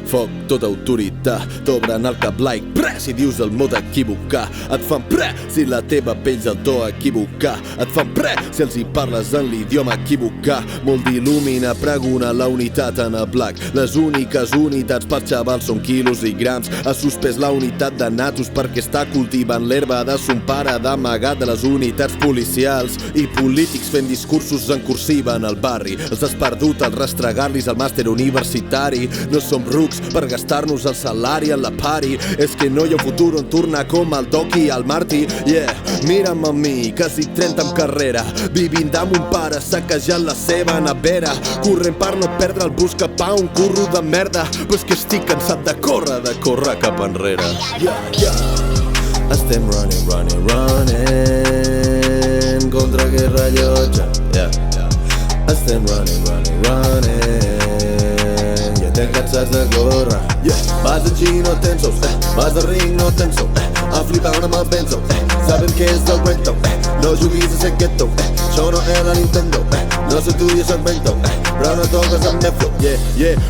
foc, tota autoritat, t'obren el cap like pre si dius el mot equivocar, et fan pre si la teva pell el to equivocar, et fan pre si els hi parles en l'idioma equivocar. Molt d'il·lumina pregona la unitat en el black, les úniques unitats per xavals són quilos i grams. Ha suspès la unitat de natos perquè està cultivant l'herba de son pare, d'amagat de les unitats policials i polítics fent discursos en cursiva en el barri. Els has perdut al rastregar-los al màster universitari. No som rucs per gastar-nos el salari en la party. És que no hi ha un futur on tornar com el Doc i el Marty. Yeah, mira'm a mi, quasi 30 amb carrera, vivint amb un pare saquejant la seva nevera, corrent per no perdre el bus cap a un curro de merda. Però és que estic cansat de córrer cap enrere. Estem running contra aquest rellotge. Estem running i estem cansats de córrer. Vas al gym, no tens ous, vas al ring, no tens sou, a flipar amb el benzo. Sabem què és el cuento, no juguis a ser ghetto, això no és la Nintendo. No soc tu, jo soc Bento, però no toques amb meu flow.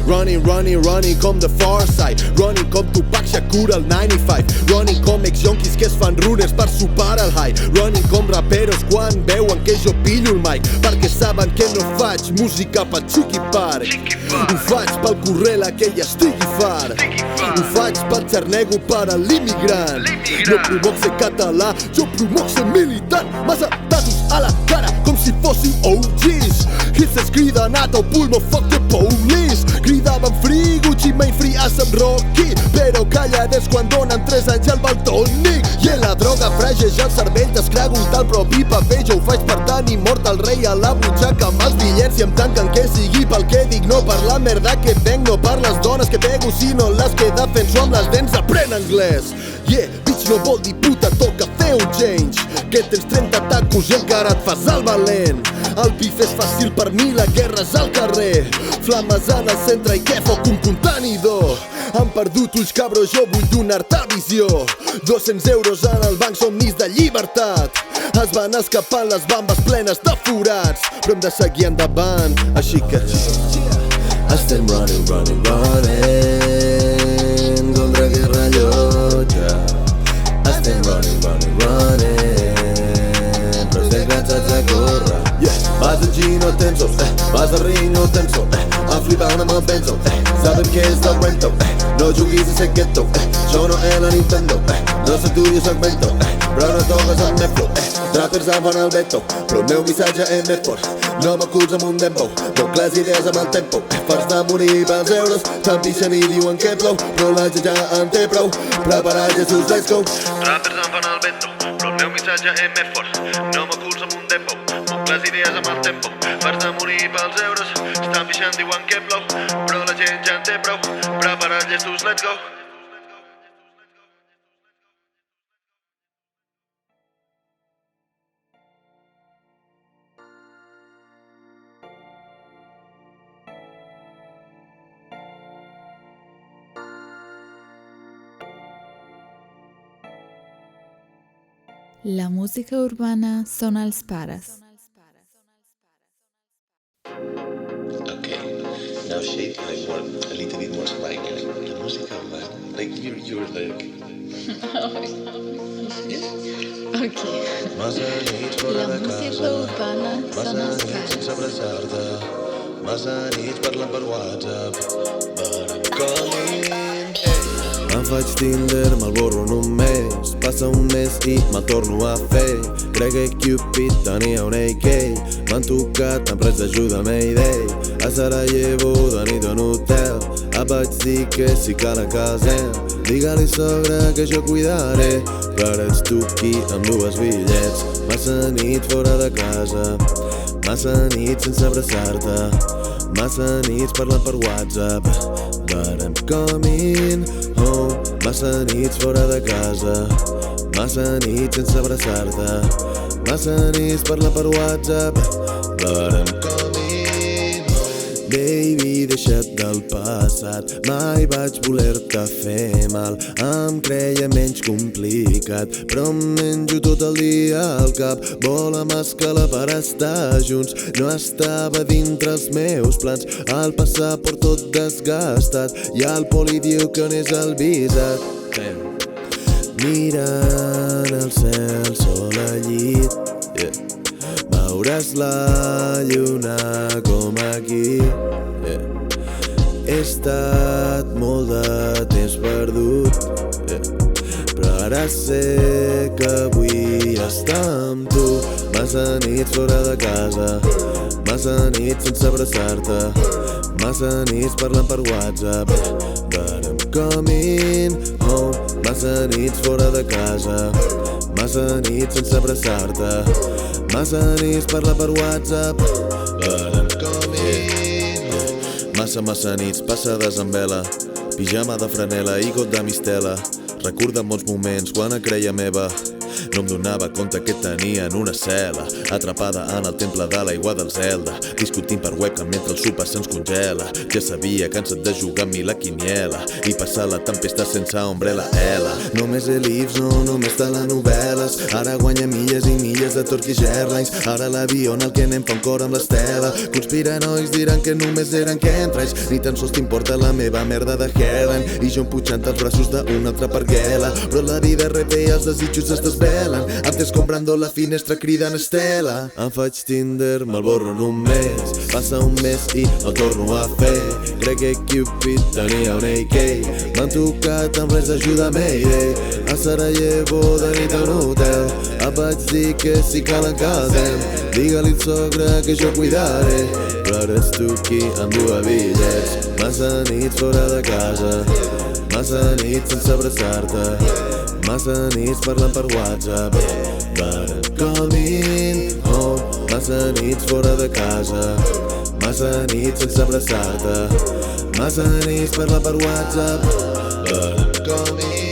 Running com The Far Side, running com Tupac Shakur al 95, running com ex-junkies que es fan runners per superar el high, running com raperos quan veuen que jo pillo el mic, perquè saben que no faig música pa Chucky Park. Ho faig pel Correla que ja estigui far, ho faig pel xarnego per a l'immigrant. No provoc ser català, jo provoc ser militant. Massa tatos a la cara com si fóssiu OGs. Hipsters criden a teu pulmo, fuck the police. Cridaven free Gucci, main free as amb Rocky, però calladets quan donen 3 anys al Baltònic. I en la droga fregeja el cervell, descregut el propi paper. Jo ho faig per tenir mort el rei a la butxaca amb els bitllets i em tanquen que sigui pel que dic, no per la merda que venc, no per les dones que pego, sinó les que defenso amb les dents. Aprèn anglès, bitch, no vol dir puta, toca fer un change. Que tens 30 tacos i encara et fas el valent. El pif és fàcil per mi, la guerra és al carrer. Flames en el centre i què foc un contenidor. Han perdut ulls, cabro, jo vull donar-te visió. 200 euros en el banc, somnis de llibertat. Es van escapant les bambes plenes de forats, però hem de seguir endavant, així que estem running contra aquest rellotge. Estem running però estem cansats de córrer. Vas al gym, no tens ous, vas al ring, no tens sou, a flipar amb el benzo. Sabem què és el cuento, no juguis a ser ghetto, això no és la Nintendo. No soc tu, jo soc Bento, però no toques amb meu flow. Rappers em fan el veto, però el meu missatge és més fort. No m'aculs amb un dembow, moc les idees amb el tempo. Fas de morir pels euros, te'n pixen i diuen que plou, però la gent ja en té prou. Preparat, Jesús, let's go. Rappers em fan el veto, però el meu missatge és més fort. No m'aculs amb un dembow, moc les idees amb el tempo. Fas de morir pels euros, estan pixant, diuen que plou, però la gent ja en té prou. Preparat, Jesús, let's go. La música urbana són els pares. Okay, now shape a little bit more spike. La música urbana, like you're like. Okay. La música urbana són els pares. Sense abraçar-te, massa nits parlant per WhatsApp, but I'm calling. Em faig Tinder, me'l borro en un mes, passa un mes i me'l torno a fer. Crec que Cupid tenia un AK, m'han tocat amb res d'ajuda Mayday. A Sarajevo de nit en hotel, em vaig dir que si cal a casem. Digue-li sogra que jo cuidaré, però ara ets tu aquí amb 2 bitllets. Massa nit fora de casa, massa nit sense abraçar-te, massa nits parlant per WhatsApp, but I'm coming home. Massa nits fora de casa, massa nits sense abraçar-te, massa nits parlant per WhatsApp, but I'm coming home. Baby, deixa't del passat. Mai vaig voler-te fer mal. Em creia menys complicat, però em menjo tot el dia al cap. Vola'm escala per estar junts. No estava dintre els meus plans. El passaport tot desgastat i el poli diu que on és el visat. Mirant el cel sol al llit, veuràs la lluna com aquí. He estat molt de temps perdut, però ara sé que vull estar amb tu. Massa nits fora de casa, massa nits sense abraçar-te, massa nits parlant per WhatsApp, but I'm coming home. Massa nits fora de casa, massa nits sense abraçar-te, massa nits parlar per WhatsApp, but I'm coming home. Massa nits passades amb vela, pijama de franela i got de mistela. Recorda molts moments quan et creia meva. No em donava compte que tenia en una cel·la, atrapada en el temple de l'aigua del Zelda, discutint per webcam mentre el sopar se'ns congela. Ja sabia, cansat de jugar amb mi la quiniela i passar la tempesta sense ombrella. Només he lives, no només telenovel·les. Ara guanya milles i milles de Turkish Airlines. Ara l'avió en el que anem fa un cor amb l'estela. Conspiranois diran que només eren chemtrails. Ni tan sols t'importa la meva merda de Helen i jo empujant els braços d'una altra parguela. Però la vida revé els desitjos es desvelen. Antes comprando la finestra cridant Estela. Em faig Tinder, me'l borro en un mes. Passa un mes i el torno a fer. Crec que Cupid tenia un AK. M'han tocat amb res d'ajuda Mayday. A Sarajevo de nit a un hotel. Em vaig dir que si cal en casem. Digue-li al sogre que jo cuidaré, però eres tu qui em du a bitllets. Massa nits fora de casa, massa nits sense abraçar-te, massa nits parlant per WhatsApp, but I'm coming home. Massa nits fora de casa, massa nits sense abraçar-te, massa nits parlant per WhatsApp, but I'm coming home.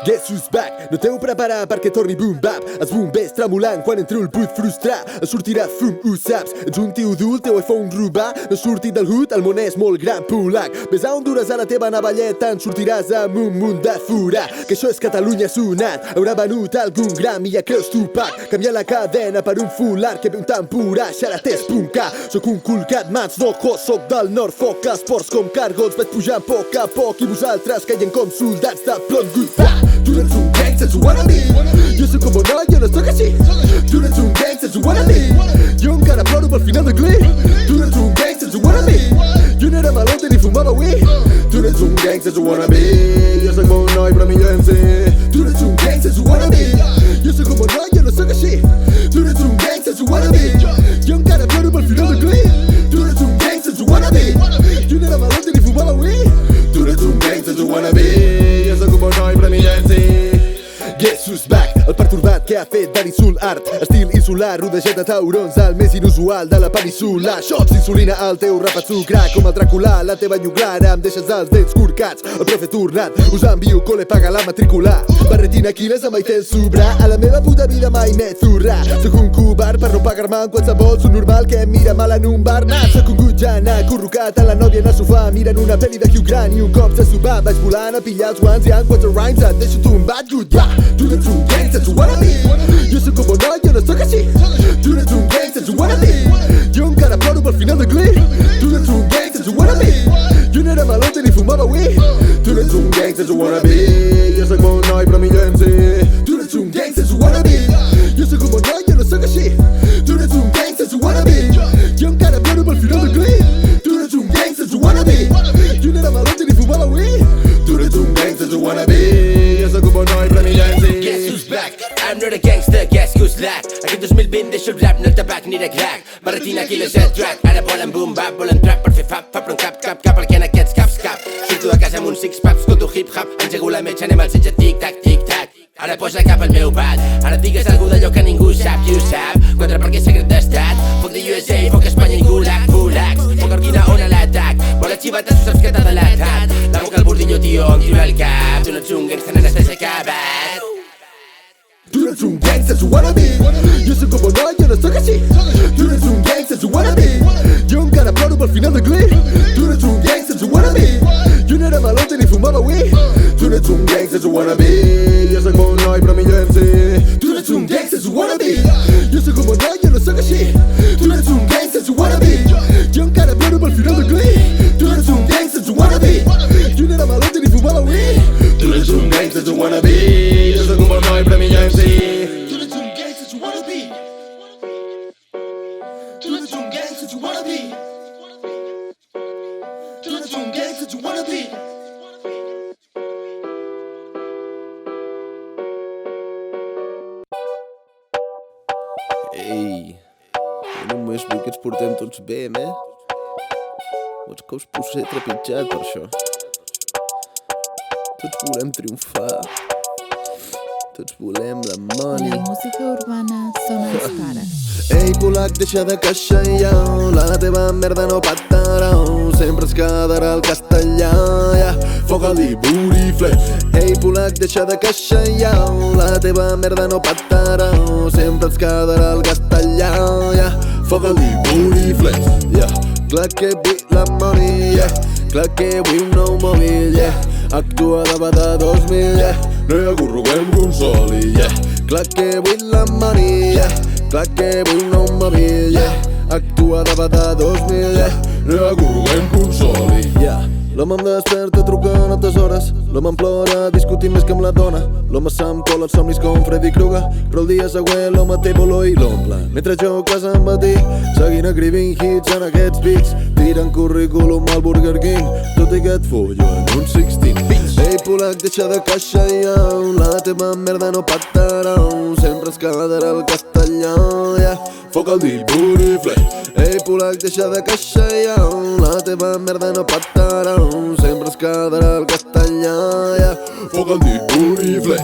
Guess who's back? No t'heu preparat perquè torni boom bap. Els bombers tremolant quan entro el buit frustrar. Et sortirà fum, ho saps. Ets un tio dur, el teu iPhone robar. No has sortit del hood, el món és molt gran, polac. Ves a Honduras a la teva navalleta, en sortiràs amb un munt de fura. Que això és Catalunya sonat. Haurà venut algun gram i ja creus Tupac. Canviar la cadena per un fular que ve un temporà. Xaratés.k. Soc un colgat mans d'ojos, soc del Norfolk. Esports com cargols, vaig pujant a poc i vosaltres caient com soldats de plom. Tu no ets un gangster, tu wannabe. Jo soc com no, jo no soc així. Tu no ets un gangster, tu wannabe. Jo encara ploro pel final de Glee. Tu no ets un gangster, tu wannabe. Jo no era malote ni fumava weed. Tu no ets un gangster, tu wannabe. Jo soc bon noi però millor em sé. Tu no ets un gangster, tu wannabe. Jo soc com no, jo no soc així. Tu no ets un gangster, tu wannabe. Jo encara ploro pel final de Glee. Tu no ets un gangster, tu wannabe. Jo no era malote ni fumava weed. Tu no ets un gangster, tu wannabe. Jo soc un bon noi però millor em sé. Guess who's back? El pertorbat que ha fet de l'insult art. Estil insular, rodejat de taurons, el més inusual de la península. Shots d'insulina al teu rap azucrar, com el Dràcula, la teva nyuglara. Em deixes els dents corcats, el profe tornat. Us envio cole, paga la matricular. Barretina quiles amb aitel sobrar. A la meva puta vida mai m'he zurrat. Soc un covard per no pagar-me en qualsevol subnormal que em mira mal en un bar. Soc un gutjana, acurrucat a la nòvia en el sofà, mirant una pel·li de Hugh Grant. I un cop se sobar vaig volant a pillar els guants i en 4 rhymes et deixo tombat, good yeah. Tu no ets un gangster, tu wannabe. Jo soc com no, jo no soc així. Tu no ets un gangster, tu wannabe. Jo encara ploro pel final de Glee. Tu no ets un gangster, tu wannabe. Jo no era malote ni fumava weed. Tu no ets un gangster, tu wannabe. Jo soc bon noi però millor em sé. Tu no ets un gangster, tu wannabe. Jo soc com no, jo no soc així. Tu no ets un gangster, tu wannabe. Jo encara ploro pel final de Glee. Tu no ets un gangster, tu wannabe. Jo no era malote ni fumava weed. Tu no ets un gangster, tu wannabe. Jo soc un bon noi però millor em sé. Guess who's back? I'm not a gangster. gangster, guess who's slack? Aquest 2020 deixo el rap, no el tabac ni de crack. Barretina aquí les set track, ara volen boom bap, volen trap per fer fap, però un cap, el que en aquests caps cap. Surto de casa amb un six paps, escolto hip-hop, engego la metge, anem al setge tic-tac. Ara posa cap al meu pad, ara digues algú d'allò que ningú sap, you sap. Quatre perquè secret d'estat, foc de USA, foc Espanya i gulag, gulags. Foc orquina on a l'atac, bola xivata, tu saps que t'ha delatat. La boca al bordillo, tio, em tiro al cap. Tu no ets un gangster, nena, estàs acabat. Tu no ets un gangster, tu wannabe. Jo soc com un noi, jo no soc així. Tu no ets un gangster, tu wannabe. Jo encara ploro pel final de Glee. Tu no ets un gangster, tu wannabe. Jo no era malote ni fumava weed. Tu no ets un gangster, tu wannabe. Jo soc bon noi, però millor MC. Tu no ets un gangster, tu wannabe. Jo soc com un noi, jo no soc així. Tu no ets un gangster, tu wannabe. Jo encara ploro pel final de Glee. Tu no ets un gangster, tu wannabe. Jo no era malote ni fumava weed. Tu no ets un gangster, tu wannabe. Jo soc un bon noi, però millor MC. Tu no ets un gangster, tu wannabe. Tu no ets un gangster, tu wannabe. Tu no ets un gangster, tu wannabe. Ei, jo només vull que ens portem tots bé, Vols que us posé trepitjat per això? Tots volem triomfar. Tots volem la money. La música urbana són els pares. Ei, Polac, deixa de queixar, la teva merda no patarà, sempre es quedarà el castellà, foc al diburifle. Ei, Polac, deixa de queixar, la teva merda no patarà, sempre es quedarà el castellà, foc al diburifle. Clar que vull la money, clar que vull un nou mòbil, actua de bada 2000, no hi ha corruguem consoli, clar que vull la money, clar que vull un nou mòbil, actua de bada 2000, no hi ha corruguem consoli. L'home em desperta trucant a altes hores, l'home em plora discutint més que amb la dona, l'home se'm cola els somnis com Freddy Krueger, però el dia següent l'home té bolor i l'omple. Mentre jo a casa em batí, seguint escrivint hits en aquests beats, tirant currículum al Burger King, tot i que et follo en un 16. Ei, Polac, deixa de queixar, la teva merda no patarà, sempre es quedarà el castellà, foc al diburifle. Ei, Polac, deixa de queixar, la teva merda no patarà, sempre es quedarà el castellà, foc al diburifle.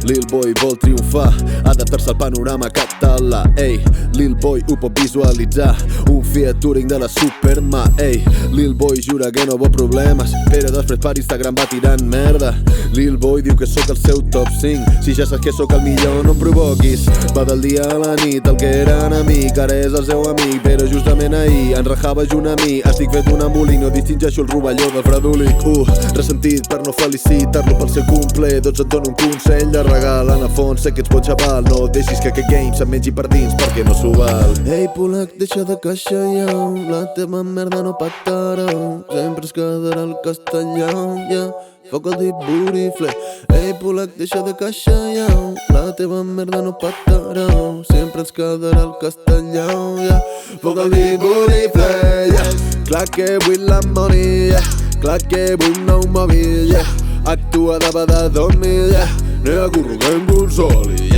Lil Boy vol triomfar, adaptar-se al panorama català. Ei, Lil Boy ho pot visualitzar, un Fiat Touring de la Superma. Ei, Lil Boy jura que no vol problemes, però després per Instagram va tirant merda. Lil Boy diu que sóc el seu top 5, si ja saps que sóc el millor no em provoquis. Va del dia a la nit, el que era enemic ara és el seu amic, però justament ahir enrajava junt a mi. Estic fet un embolic, no distingeixo el rovelló del fredolic. Ressentit per no felicitar-lo pel seu cumple, doncs et dono un consell de regal. En el fons sé que ets bon xaval, no deixis que aquest game se'n mengi per dins perquè no s'ho val. Ei, Polac, deixa de queixar, la teva merda no patarà, sempre es quedarà el castellà, foc al diburifle. Ei, Polac, deixa de queixar, la teva merda no patarà, sempre es quedarà el castellà, foc al diburifle. Clar que vull la money, clar que vull un nou mòbil, actua de bada 2000, no hi ha corruguem consoli,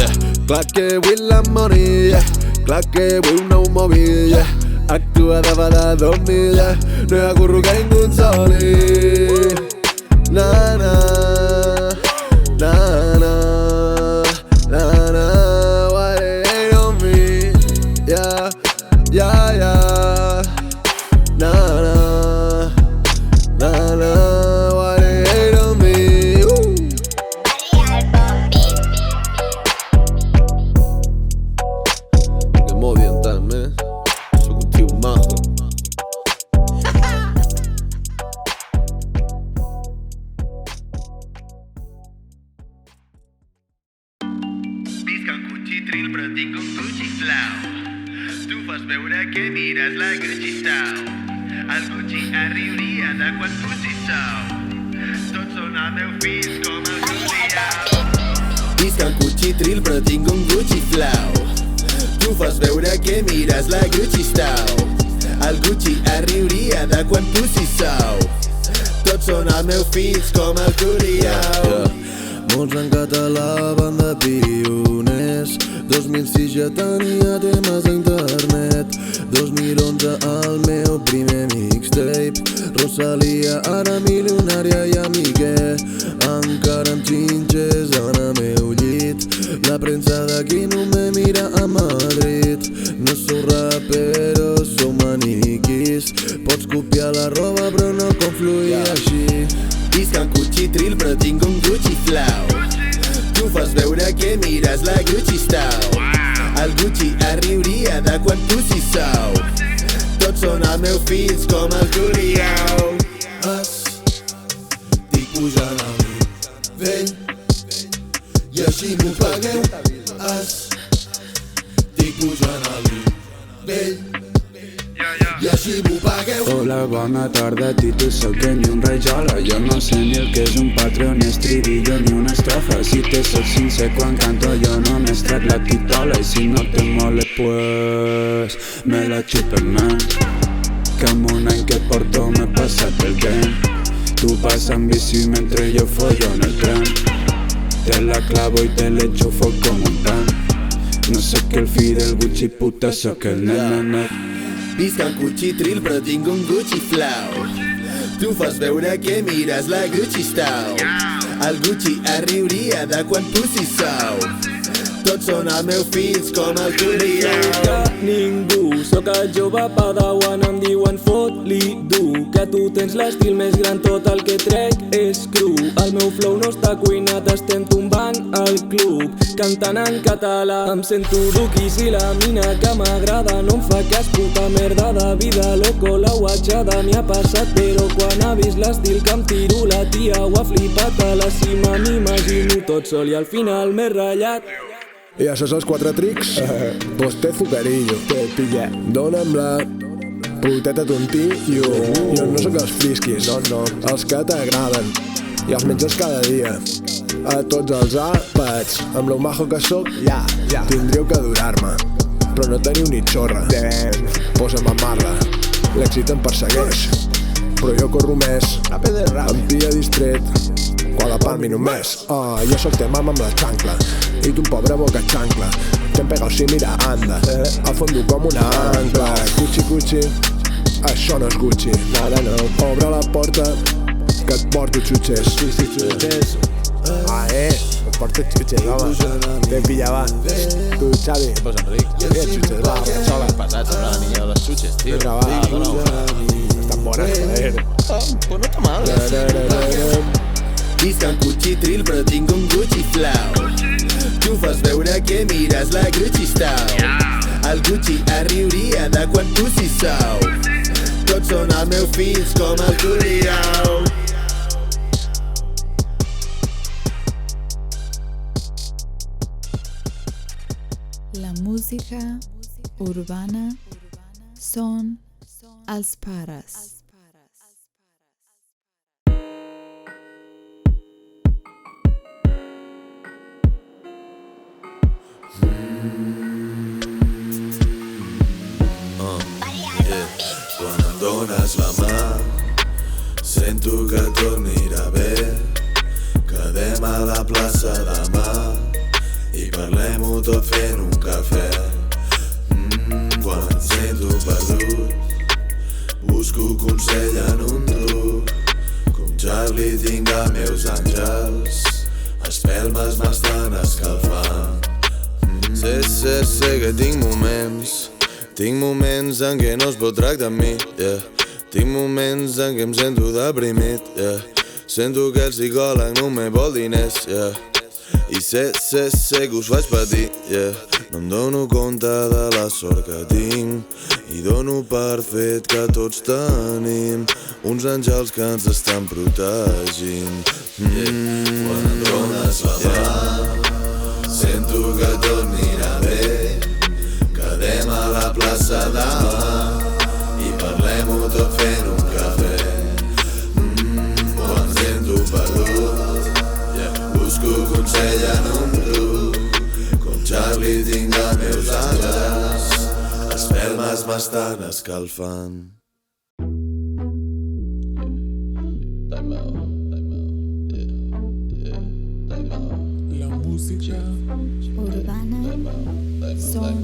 clar que vull la money, clar que vull un nou mòbil, actua de bada 2000, no hi ha corruguem consoli. Na na, na na, na na, why they hate on me, na na, na na, why they hate on me. Que m'odien tant, sóc un tio majo. Visc un Gucci Trill però tinc un Gucci Flow. Tu fas veure que mires la Gucci Stau. El Gucci es riuria de quan Gucci sou. Tots són els meus fills com el Gucci. Visc un Gucci Trill però tinc un Gucci Flow. Tu fas veure que mires la Gucci Stau. El Gucci es riuria de quan Gucci sou. Tots són els meus fills com el Curiau. Molts en català van de pioners, 2006 ja tenia temes a internet. 2011 el meu primer mixtape. Rosalia ara milionària i amigue, encara amb xinxes en el meu llit. La premsa d'aquí no me mira a Madrid. No sou raperos, sou maniquis. Pots copiar la roba però no confluir així. Visc en Gucci Trill però tinc un Gucci Flow. Tu fas veure que mires la Gucci Style. El Gucci es riuria de quan tu s'hi sou. Tots són els meus fills com el Juliau. Estic pujant al nivell i així m'ho pagueu. Estic pujant al nivell i així m'ho pagueu. Hola, bona tarda, Tito, soc ni un rajola. Jo no sé ni el que és un Patreon, estribillo ni una estrofa. Si te soc sincer, quan canto jo només trec la titola. I si no te mole, pues me la xupen més. Que amb un any que porto m'he passat el game. Tu passa en bici mentre jo follo en el tren. Te la clavo y te le echo foc com un pan. No sóc el fill del Gucci, puta, sóc el nen. Visc en Gucci Trill però tinc un Gucci Flow. Tu fas veure que mires la Gucci Style. El Gucci es riuria de quan tu s'hi sou. Tots són els meus fills com el Juliau. Ningú, sóc el jove padawan, em diuen fot-li dur. Que tu tens l'estil més gran, tot el que trec és cru. El meu flow no està cuinat, estem tombant al club. Cantant en català, em sento duqui. Si la mina que m'agrada no em fa cas, puta merda de vida, loco, la guatxada m'hi ha passat. Però quan ha vist l'estil que em tiro, la tia ho ha flipat. A la cima m'imagino tot sol i al final m'he ratllat. I això són els 4 trics? Pues te zucarillo, te pilla. Dóna'm la puteta tontillo. Jo no sóc els frisquis, no, els que t'agraden. I els menges cada dia. A tots els àpats, amb lo majo que sóc, ja, tindríeu que adorar-me. Però no teniu ni xorra. Posa'm a marla, l'èxit em persegueix. Però jo corro més, em pilla distret, quan la palmi només. Jo sóc te mama amb la xancla, i tu un pobre boca xancla. T'hem pegat si mira, anda, al fondo com una ancla. Cuchi, això no és Gucci. Obre la porta, que et porto xutxes. Et porto xutxes, home. Te pillava. Tu, Xavi. Pues Enric. Xutxes, va, sola. Passat, sembla la niña de les xutxes, tio. Vinga, va. Estan bones, joder. Pues no està mal. Visc en Gucci Trill però tinc un Gucci Flow. Tu fas veure que mires la Gucci Style. El Gucci es riuria de quan tu s'hi sou. Tots són els meus fills com el Juliau. La música urbana són els pares. Quan em dones la mà, sento que tot anirà bé. Quedem a la plaça demà i parlem-ho tot fent un cafè. Quan em sento perdut, busco consell en un truc. Com Charlie tinc els meus àngels, espelmes m'estan escalfant. Sé que tinc moments en què no es pot tractar amb mi, Tinc moments en què em sento deprimit, Sento que el psicòleg només vol diners, I sé que us faig patir, No em dono compte de la sort que tinc i dono per fet que tots tenim uns àngels que ens estan protegint. Quan em dones la mà, sento que tot anirà bé. Quedem a la plaça demà i parlem-ho tot fent un cafè. Quan em sento perdut, busco consell en un truc. Com Charlie tinc els meus àngels, espelmes m'estan escalfant. Urbana Son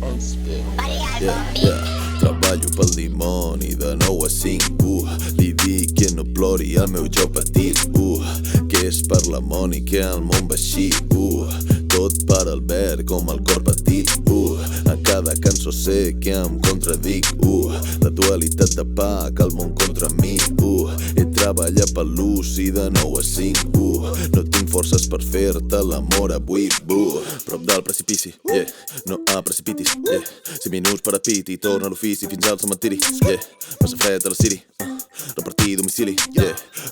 als pares. Treballo pel dimoni de 9 a 5, li dic que no plori al meu jo petit, que és per la Mònica el món va així, tot per Albert com el cor petit, a cada cançó sé que em contradic, la dualitat de pa que el món contra mi, he treballat per l'ús i de 9 a 5, no tinc forces per fer-te l'amor avui, prop del precipici, no precipitis, 5 minuts per a pit i torna a l'ofici fins al cementiri, massa fred a la City, repartir domicili,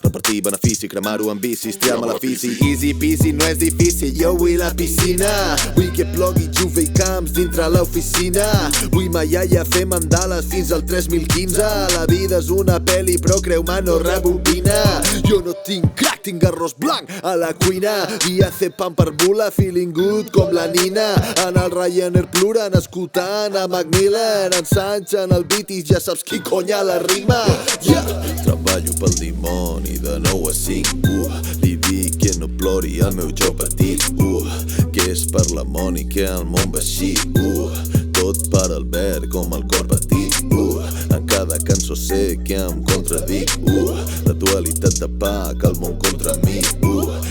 repartir benefici, cremar-ho amb bicis, triar-me la fisi, easy peasy, no és difícil, jo vull la piscina, vull que plogui juve i camps dintre l'oficina, vull ma iaia fer mandales fins al 3015, la vida és una peli però creu-me no rebobina, jo no tinc crack, tinc arròs blanc a la cuina, i hace pan per bula, feeling good com la Nina, en el Ryanair plorant, escoltant a Macmillan, ensanxen el beat i ja saps qui conya la rima, treballo pel dimoni de 9 a 5, li dic que no plori al meu jo petit, que és per la Mònica el món va així, tot per Albert com el cor petit, en cada cançó sé que em contradic, la dualitat de pa que el món contra mi,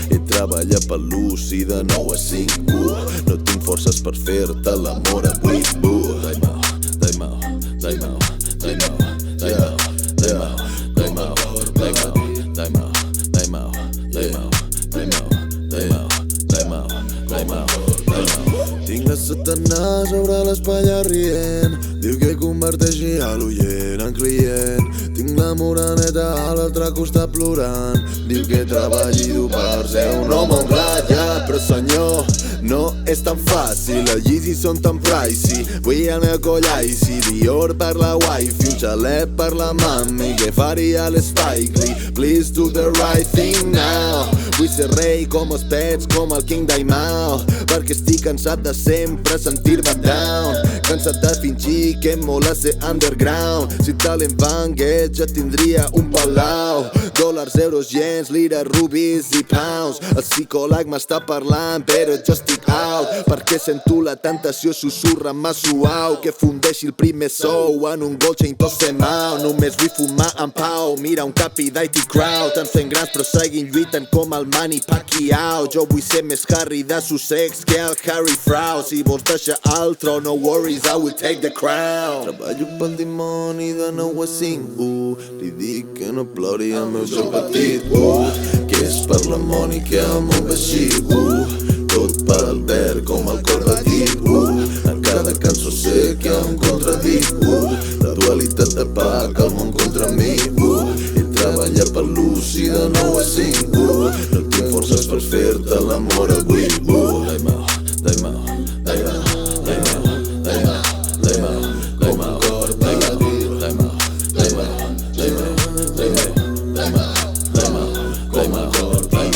he treballat per l'ús i de 9 a 5, no tinc forces per fer-te l'amor avui, tinc la Satanàs sobre l'espatlla rient, diu que converteixi a l'oient en client, tinc la moreneta a l'altre costat plorant, diu que treballi dur per ser un home honrat, però senyor, no és tan fàcil, els Yeezys són tan pricey, vull el meu coll icy, Dior per la wifi, un xalet per la mami, que faria l'Spike Lee, please do the right thing now, vull ser rei com els pets, com el King Daimao, perquè estic cansat de sempre sentir-me down, cansat de fingir que em mola ser underground, si talent vanguet ja tindria un palau, dòlars, euros, yens, lira, rubis i pounds, el psicòleg m'està parlant però jo estic out, perquè sento la tentació sussurrant-me suau, que fundeixi el primer sou en un gold chain tot semau, només vull fumar en pau, mira un capi d'IT crowd, ens fem grans però seguim lluitant com el Manny Pacquiao, jo vull ser més Harry de Sussex que el Harry Frau, si vols deixar el tron, no worries, I will take the crown. Treballo pel dimoni de 9 a 5, li dic que no plori el meu jo petit, que és per la Mònica el món va així, tot per Albert com el cor petit, en cada cançó sé que em contradic, la dualitat de pa que el món contra mi, he treballat per l'ús i de 9 a 5, no tinc forces per fer-te l'amor avui, com el cor petit, com el cor petit.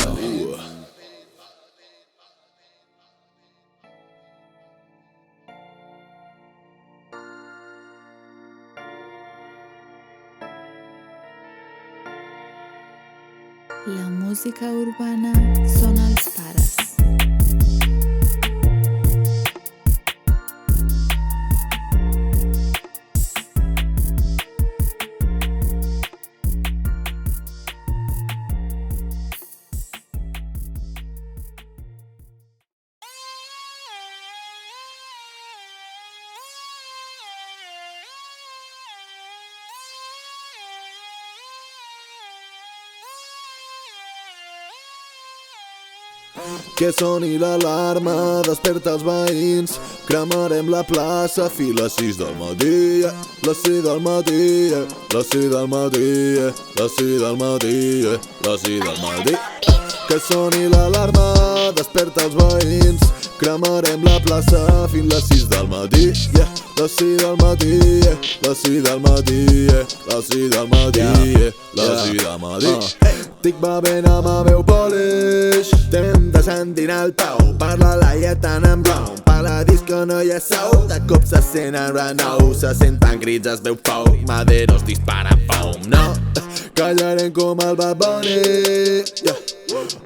La música urbana són els pares. Que soni l'alarma, desperta els veïns, cremarem la plaça fins les 6 del matí, les 6 del matí, les 6 del matí, les 6 del matí, les 6 del matí. Que soni l'alarma, desperta els veïns, cremarem la plaça fins les 6 del matí, les 6 del matí, les 6 del matí, les 6 del matí, les 6 del matí. Estic bevent amb el meu polish, estem descendint el pau, parla la lleta en blau, per la disco no hi ha sou, de cop se sent el renou, se senten crits, es veu foc, maderos disparen fum, no? Callarem com el Bad Bunny,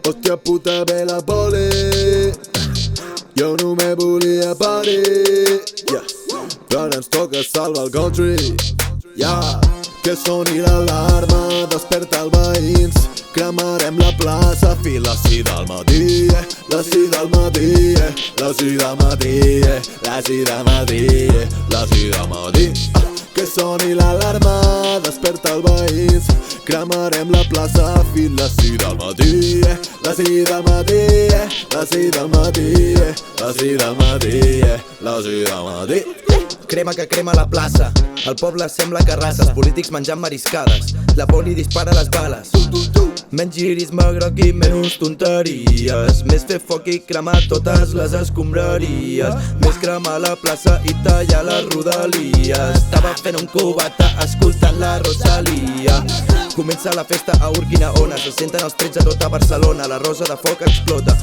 hòstia puta ve la poli, Jo només volia parir, però ara ens toca salvar el country. Que soni l'alarma, desperta els veïns. Cremarem la plaça fins les 6 del matí, les 6 del matí, les 6 del matí, les 6 del matí, les 6 del matí. Que soni l'alarma, desperta els veïns. Cremarem la plaça fins les 6 del matí, les 6 del matí, les 6 del matí, les 6 del matí, les 6 del matí. Crema que crema la plaça, el poble sembla carrasses, polítics menjant mariscades, la poli dispara les bales. Menys girisme groc i menys tonteries, més fer foc i cremar totes les escombraries, més cremar la plaça i tallar les rodalies. Estava fent un cubata escoltant la Rosalia. Comença la festa a Urquinaona, se senten els trets a tota Barcelona, la rosa de foc explota.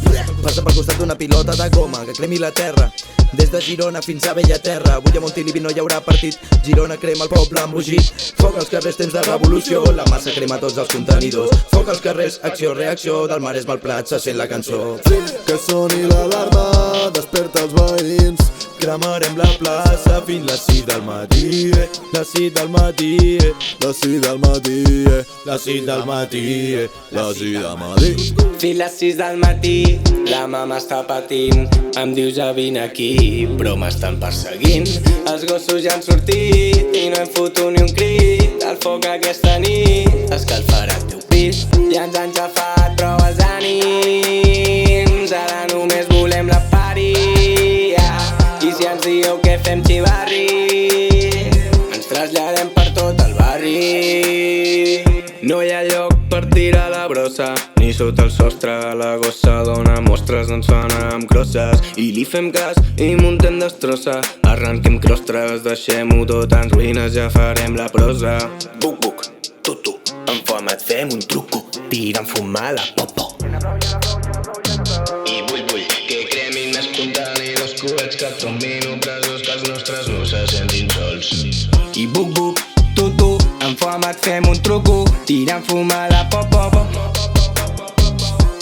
Passa pel costat d'una pilota de goma que cremi la terra, des de Girona fins a Bellaterra. Avui a Montilivi no hi haurà partit, Girona crema el poble embogit. Foc als carrers, temps de revolució, la massa crema tots els contenidors. Foc als carrers, acció, reacció, del Maresme al Prat se sent la cançó. Que soni l'alarma, desperta els veïns. Cremarem la plaça fins les 6 del matí, les 6 del matí, les 6 del matí, les 6 del matí, les 6 del matí. Fins les 6 del matí, la mama està patint. Em dius ja vine aquí, però m'estan perseguint. Els gossos ja han sortit i no hem fotut ni un crit. El foc aquesta nit escalfarà el teu pis. Ja ens han xafat prou els ànims, ara només volem la pària. I si ens dieu que fem xivarri, ens traslladem per tot el barri. No hi ha lloc per tirar la brossa, ni sota el sostre. La gossa dona mostres, ens fan amb crosses i li fem cas i muntem destrossa. Arranquem crostres, deixem-ho tot en ruïnes, ja farem la prosa. Buc, buc, tutu, enfumat, fem un truco, tirant fum a la popo. I vull que cremin més contenidors, coets que tombin opressors, que els nostres no se sentin sols. I buc, buc, tutu, enfumat, fem un truco, tirant fum a la popo.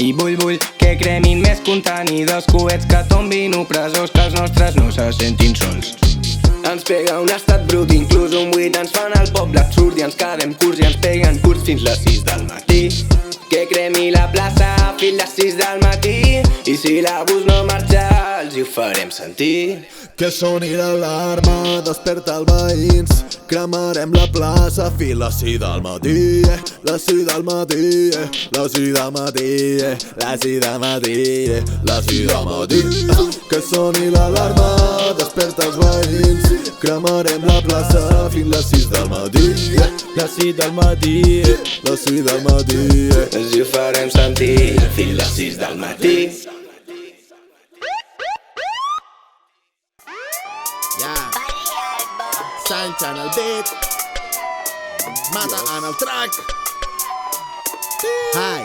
I vull que cremin més contenidors, coets que tombin opressors, que els nostres no se sentin sols. Ens pega un estat brut, inclús un buit, ens fan el poble absurd i ens quedem curts i ens peguen curts fins les 6 del matí. Que cremi la plaça fins les 6 del matí, i si l'abús no marxa els hi ho farem sentir. Que soni l'alarma, desperta els veïns. Cremarem la plaça fins les 6 del matí, les 6 del matí, les 6 del matí, les 6 del matí, les 6 del matí. Que soni l'alarma, desperta els veïns. Cremarem la plaça fins les 6 del matí, les 6 del matí, les 6 del matí. Ens hi ho farem sentir fins les 6 del matí. Sancha en el beat, Mata en el track. Hi.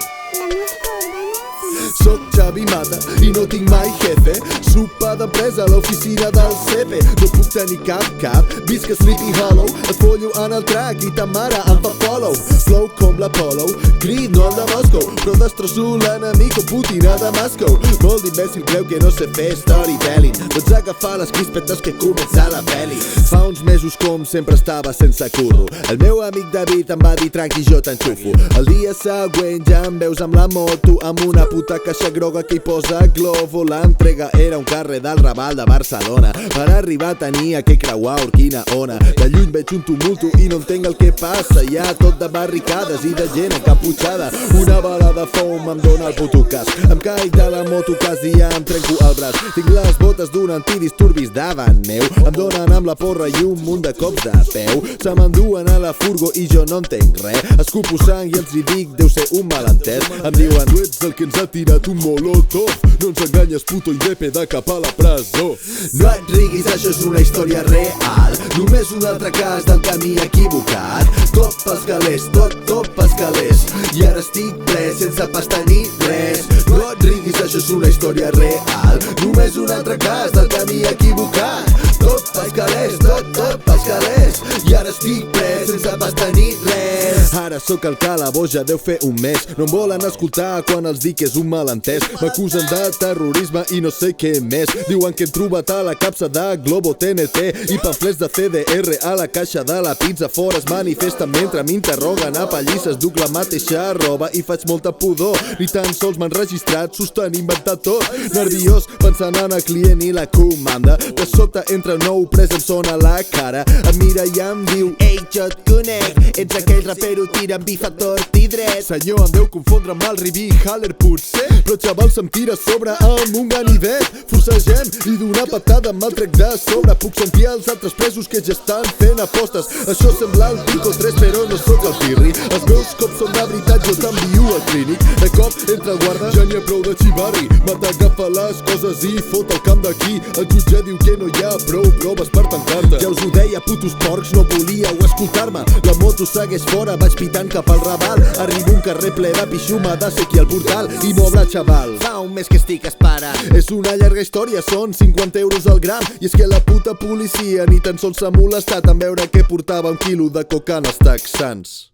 Soc Xavi Mata i no tinc mai jefe. Sopar d'empresa a l'oficina del CP. No puc tenir cap, visc a Sleepy Hollow. Et follo en el track i ta mare em fa follow. Flow com l'Apollo, crit no el de Moscou, però destrosso l'enemic o Putin a Damasco. Molt d'imbècil creu que no sé fer storytelling, pots agafar les crispetes que comença la pel·li. Fa uns mesos com sempre estava sense curro. El meu amic David em va dir tranqui jo t'enxufo. El dia següent ja em veus amb la moto, amb una puta caixa groga que hi posa Glovo. L'entrega era un carrer del Raval de Barcelona. Per arribar tenia que creuar Urquinaona. De lluny veig un tumulto i no entenc el que passa. Hi ha tot de barricades i de gent encaputxada. Una bala de fum em dóna el puto cas. Em caic de la moto quasi ja em trenco el braç. Tinc les botes d'un antidisturbis davant meu. Em donen amb la porra i un munt de cops de peu. Se m'enduen a la furgo i jo no entenc res. Escupo sang i els hi dic deu ser un malentès. Em diuen tu ets el que ens ha tirat un molotov. No ens enganyes puto indepeda cap a la presó. No et riguis, això és una història real. Només un altre cas del camí equivocat. Tot pels calés, tot pels calés. I ara estic pres sense pasta ni res. No et riguis, això és una història real. Només un altre cas del camí equivocat. Tot pels calés, tot pels calés. i ara estic pres sense pas tenir res. Ara sóc al calabós, ja deu fer un mes. No em volen escoltar quan els dic que és un malentès. M'acusen de terrorisme i no sé què més. Diuen que hem trobat a la capsa de Globo TNT i pamflets de CDR a la caixa de la pizza. Fora es manifesten mentre m'interroguen a pallisses. Duc la mateixa roba i faig molta pudor. Ni tan sols m'han registrat, s'ho inventat tot. Nerviós pensant en el client i la comanda. De sobte entra nou pres, em sona la cara. Em mira i em diu: Ei, jo et conec, ets aquell rapero tira amb bifa tort i dret. Senyor, em deu confondre amb el Rivi Haller potser, però xaval se'm tira a sobre amb un ganivet. Forcegem i d'una patada me'l trec de sobre. Puc sentir els altres presos que ja estan fent apostes. Això sembla el Pico 3 però no sóc el Pirri. Els meus cops són de veritat, jo t'envio al clínic. De cop entra el guarda, ja n'hi ha prou de xivarri. M'agafa les coses i fot el camp d'aquí. El jutge diu que no hi ha prou proves per tancar-te. Ja us ho deia, putos porcs, no volíeu escoltar-me. La moto segueix fora, vaig pitant cap al Raval. Arribo un carrer ple de pixumada, sé aquí al portal i m'obre el xaval. Fa un mes que estic esperant. És una llarga història, són 50 euros al gram. I és que la puta policia ni tan sols s'ha molestat en veure que portava un quilo de coca en els texans.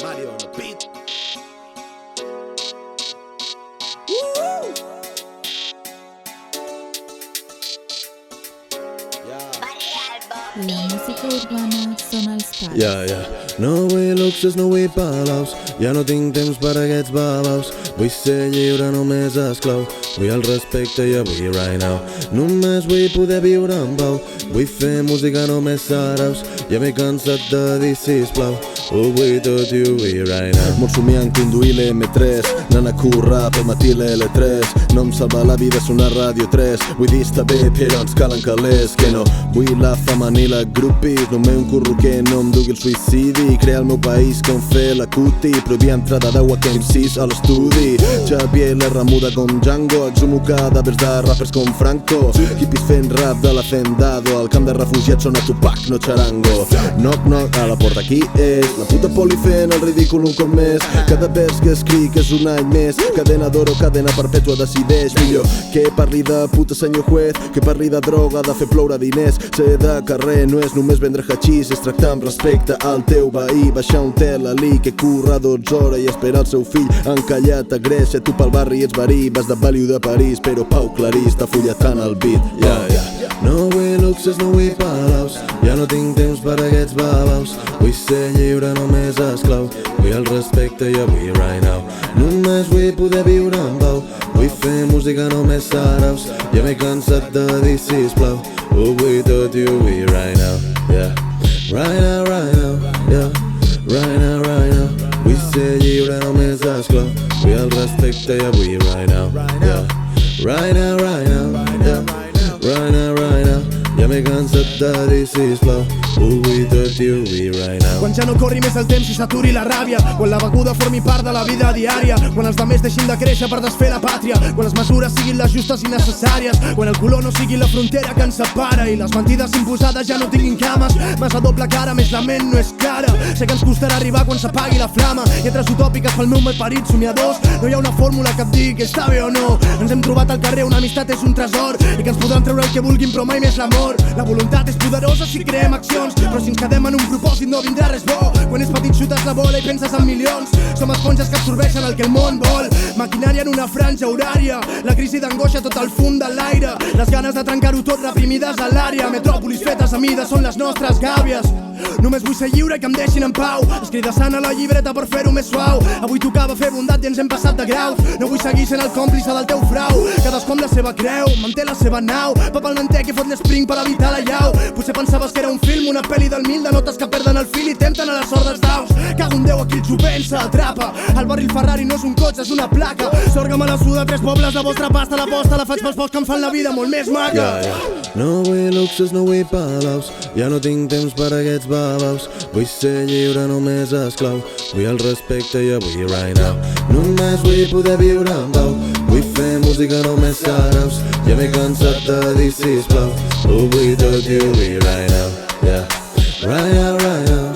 Mario on the beat. La música urbana sona als pares. Yeah. No vull luxes, no vull palaus. Ja no tinc temps per a aquests babaus. Vull ser lliure, només esclau. Vull el respecte i avui right now. Només vull poder viure en pau. Vull fer música, només saraus. Ja m'he cansat de dir sisplau. Ho vull tot i ho vull right now. Molt somiant conduir l'M3, anant a currar pel matí l'L3. No em salva la vida sonar Ràdio 3. Vull dir està bé però ens calen calés. Que no vull la fama ni la groupies. No m'he un curro que no em dugui el suïcidi. Crear el meu país com fer la cuti. Prohibir entrada de Wacken 6 a l'estudi. Xavier la remuda com Django. Exhumo cadàvers de rappers com Franco. Hippies fent rap de l'Hacendado. Al camp de refugiats sona Tupac, no Charango. Knock knock a la porta, qui és? La puta poli fent el ridícul un cop més. Cada vers que escric és un any més. Cadena d'oro, cadena perpètua, decideix. Millor que parli de puta senyor juez, que parli de droga, de fer ploure diners. Ser de carrer no és només vendre hachís, és tractar amb respecte al teu veí. Baixar un tel a l'I que curra 12 hores i esperar el seu fill encallat a Grècia. Tu pel barri ets verí, vas de Valiu de París, però Pau Clarís t'ha fulletant el beat. No vull luxes, no vull palaus. Ja no tinc temps per a aquests babaus. Vull ser lliure, només esclau. Vull el respecte i avui right now. Només vull poder viure en pau. Vull fer música, només saraus. Ja m'he cansat de dir sisplau. Ho vull tot i ho vull right now. Right now, right now. Vull ser lliure, només esclau. Vull el respecte i avui right now. Right now, right now. Ja m'he cansat de dir sisplau. Ho vull tot i ho vull right now. Quan ja no corri més el temps i s'aturi la ràbia, quan la beguda formi part de la vida diària, quan els demés deixin de créixer per desfer la pàtria, quan les mesures siguin les justes i necessàries, quan el color no sigui la frontera que ens separa i les mentides imposades ja no tinguin cames. Massa doble cara, més la ment no és clara. Sé que ens costarà arribar quan s'apagui la flama. Lletres utòpiques pel meu malparit somiadors. No hi ha una fórmula que et digui que està bé o no. Ens hem trobat al carrer, una amistat és un tresor i que ens podran treure el que vulguin però mai més l'amor. La voluntat és poderosa si creem accions, però si ens quedem en un propòsit no vindrà res bo. Quan és petit xutes la bola i penses en milions. Som esponges que absorbeixen el que el món vol. Maquinària en una franja horària, la crisi d'angoixa tot el fum de l'aire, les ganes de trencar-ho tot reprimides a l'àrea. Metròpolis fetes a mida són les nostres gàbies. Només vull ser lliure i que em deixin en pau. Escrita sant a la llibreta per fer-ho més suau. Avui tocava fer bondat i ens hem passat de graus. No vull seguir sent el còmplice del teu frau. Cadascú amb la seva creu, manté la seva nau. Papa el mantec i fot l'espring per evitar la llau. Potser pensaves que era un film, una pel·li del mil de notes que perden el fil i tempten a la sort dels daus. Cago en Déu a qui el s'ho atrapa. Al barri el Ferrari no és un cotxe, és una placa. Sorga me la suda, 3 pobles de vostra pasta. La posta la faig pels pocs que em fan la vida molt més maca. No vull luxes, no vull palaus. Ja no tinc temps per a aquests babaus. Vull ser lliure, només esclau. Vull el respecte i avui right now. Només vull poder viure en pau. Vull fer música, només saraus. Ja m'he cansat de dir sisplau. Ho vull tot i ho vull right now. Right now, right now.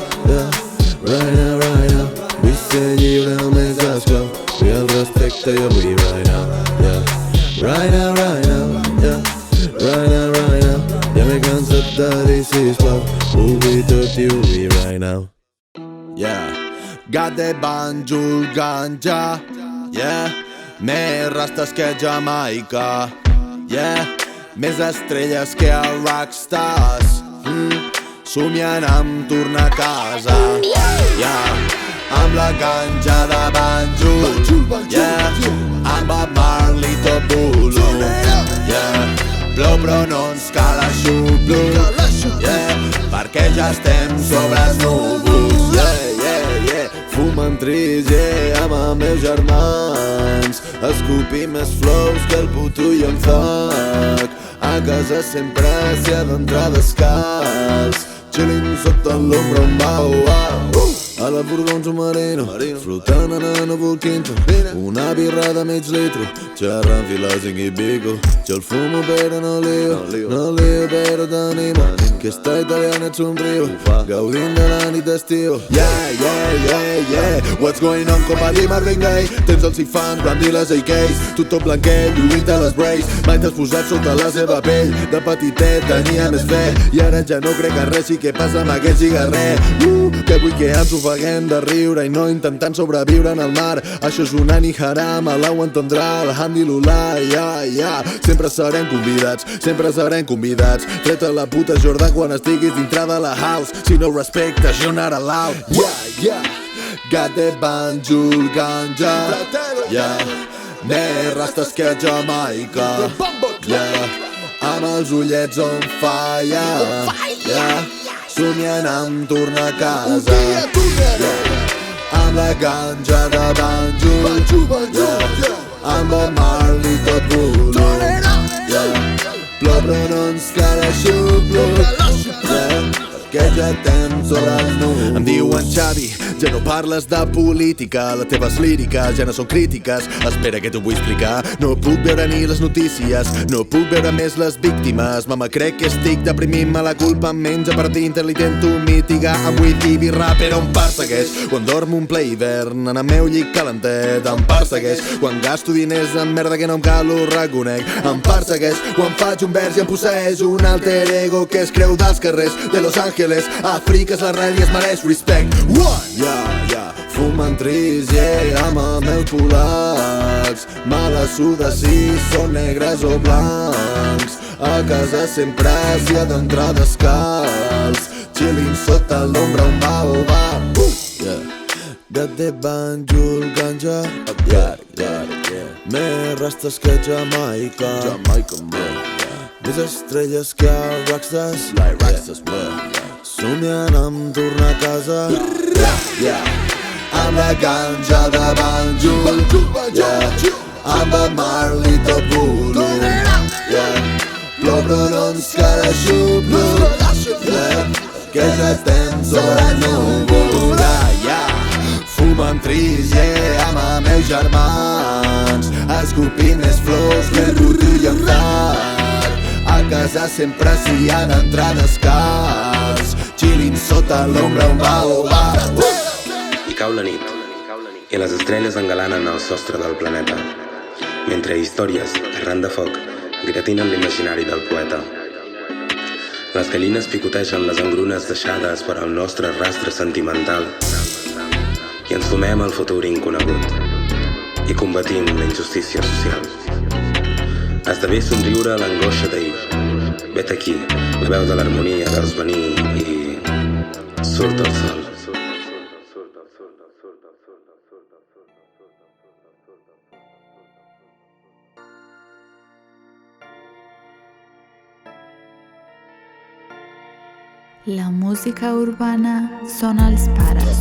Vull ser lliure, només esclau. Vull el respecte i avui right now. Right now, right now. a dir, sisplau. Ho vull tot i ho vull right now. Yeah. Gat de banjul ganja. Yeah. Més rastes que Jamaica. Yeah. Més estrelles que els rockstars. Somiant amb tornar a casa. Yeah. Amb la ganja de banjul. Yeah. Amb Bob Marley tot volum. Yeah. Plou però no ens cal aixoplo. Yeah. Perquè ja estem sobre els núvols. Yeah. Fumant tris, amb els meus germans. Escopim més flows que el puto i en Thug. A casa sempre s'hi ha d'entrar descalç. Chilling sota l'ombra un bau. A la furgó un submarino, flotant en el núvol quinto. Una birra de mig litro, xerrant filòsing i pico. Jo el fumo però no lio però t'animo. Que esta italiana et somriu, gaudint de la nit d'estiu. Yeah. What's going on, com va dir Marvin Gaye? Tens els infants, Brandy i les AKs. Tu tot blanquet, lluint a les Brace. Mai t'has posat sota la seva pell. De petitet tenia més fe, i ara ja no crec a res. I què passa amb aquest cigarret? Que vull que ens ofeguem de riure i no intentant sobreviure en el mar. Això és un ani haram, Allah ho entendrà, alhamdulillah, yeah. Sempre serem convidats. Tret a la puta Jordà quan estiguis dintre de la house. Si no respectes, you're not allowed. Yeah. Gat de banjul ganja. Yeah. Més rastes que Jamaica. Yeah. Amb els ullets on fire. Yeah. Somiant amb tornar a casa. Amb la ganja de banjul. Amb Bob Marley tot volum. Plou però no ens cal aixoplo. Que ja tens sobre els núvols. Em diuen Xavi, ja no parles de política. Les teves líriques ja no són crítiques. Espera que t'ho vull explicar. No puc veure ni les notícies, no puc veure més les víctimes. Mama, crec que estic deprimint-me, la culpa em menja per dintre, l'intento mitigar. Em vull dir birra però em persegueix. Quan dormo un ple hivern en el meu llit calentet. Em persegueix. Quan gasto diners en merda que no em cal ho reconec. Em persegueix. Quan faig un vers i em posseeix un alter ego que es creu dels carrers de Los Ángeles. Àfrica és l'arrel i es mereix respect. Yeah. Fumant tris, amb els meus polars. Mala suda si són negres o blancs. A casa sempre s'hi ha d'entrar descalç. Chilling sota l'ombra un baobab. Gat de banjul ganja. Més rastes que Jamaica. Més estrelles que els rockstars. Somiant amb tornar a casa. Amb la ganja de banjul. Amb Bob Marley tot volum. Plou però no ens cal aixoplo. Que ja estem sobre el núvol. Fumant tris, amb els meus germans. Escopint més flors que el puto i en Thug. A casa sempre s'hi ha d'entrar descalç. Chilling sota l'ombra un baobab. I cau la nit, i les estrelles engalanen el sostre del planeta, mentre històries, arran de foc, gratinen l'imaginari del poeta. Les gallines picotegen les engrunes deixades per al nostre rastre sentimental i ens sumem al futur inconegut i combatim la injustícia social. Esdevé somriure l'angoixa d'ahir. Vet aquí, la veu de l'harmonia veus venir i surt el sol. La música urbana són els pares.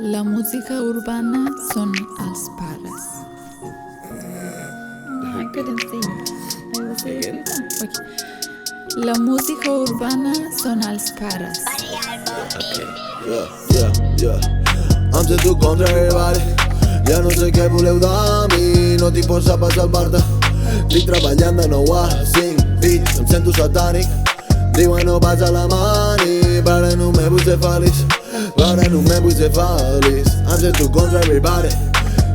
La música urbana són els pares. I couldn't see. I was okay. La música urbana són els pares. Em sento contra everybody. Ja no sé què voleu de mi. No tinc força per salvar-te. Estic treballant de 9 a 5. Bitch, em sento satànic. Diuen no vas a la mani. Però no me vull ser feliç. Però no me vull ser feliç. Em sento contra everybody.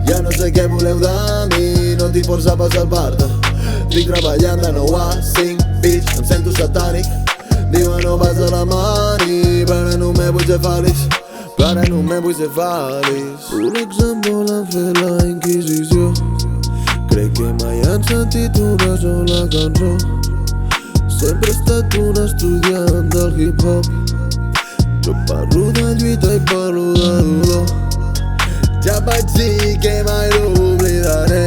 Ja no sé què voleu de mi. No tinc força per salvar-te. Estic treballant de 9 a 5. Bitch, em sento satànic. Diuen no vas a la mani. Però no me vull ser feliç. Però no me vull ser feliç. Únics em volen fer la inquisició. Crec que mai han sentit una sola cançó. Sempre he estat un estudiant del hip-hop. Jo parlo de lluita i parlo de dolor. Ja vaig dir que mai l'oblidaré,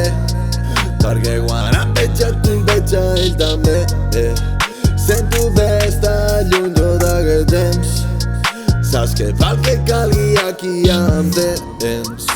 perquè quan em veig a tu veig a ell també. Sento d'estar lluny tot aquest temps. Saps que fa el que calgui aquí ja em tens.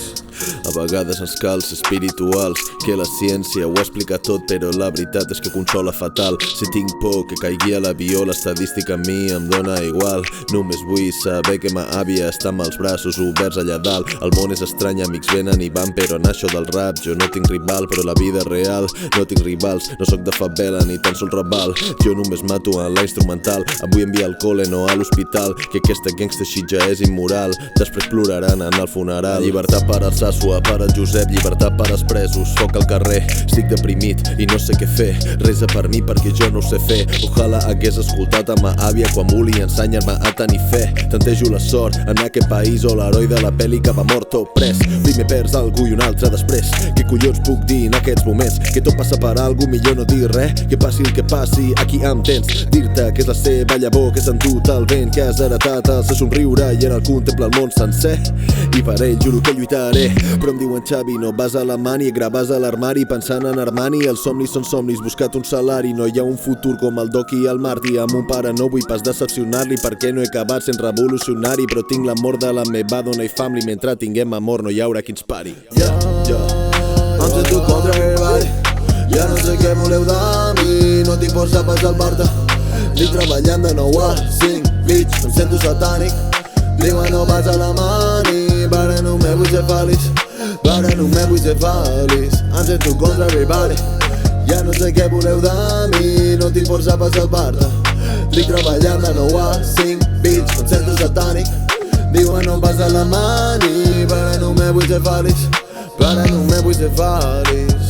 A vegades ens cal ser espirituals, que la ciència ho explica tot, però la veritat és que consola fatal. Si tinc por que caigui a l'avió, l'estadística a mi em dóna igual. Només vull saber que ma àvia està amb els braços oberts allà dalt. El món és estrany, amics venen i van, però en això del rap jo no tinc rival, però la vida real no tinc rivals. No sóc de favela ni tan sols raval, jo només mato en la instrumental. Em vull enviar al col·le, no a l'hospital, que aquesta gangsta shit ja és immoral. Després ploraran en el funeral. Llibertat per al Sasua, per al Josep, llibertat per als presos. Foc al carrer, estic deprimit i no sé què fer. Resa per mi perquè jo no ho sé fer. Ojalà hagués escoltat a ma àvia quan volia ensenyar-me a tenir fe. Tantejo la sort en aquest país o l'heroi de la pel·li que va mort o pres. Primer perds algú i un altre després. Què collons puc dir en aquests moments? Que tot passa per algú, millor no dir res. Que passi el que passi, aquí em tens. Dir-te que és la seva llavor, que és endut el vent, que has heretat el seu somriure i en el contempla el món sencer. I per ell juro que lluitaré, però em diuen Xavi, no vas a la mani, graves a l'armari pensant en Armani. Els somnis són somnis, buscat un salari. No hi ha un futur com el Doc i el Martí. Amb un pare no vull pas decepcionar-li, perquè no he acabat sent revolucionari, però tinc l'amor de la meva dona i family. Mentre tinguem amor no hi haurà qui ens pari. Em sento contra everybody. Ja no sé què voleu de mi. No tinc força per salvar-te. Estic treballant de 9 a 5. Bitch, em sento satànic. Diuen no vas a la mani, però no me vull ser feliç. Però no me vull ser feliç. Em sento contra everybody. Ja no sé què voleu de mi. No tinc força per salvar-te. Estic treballant de 9 a 5. Bitch, em sento satànic. Diuen no vas a la mani, però no me vull ser feliç. Però no me vull ser feliç.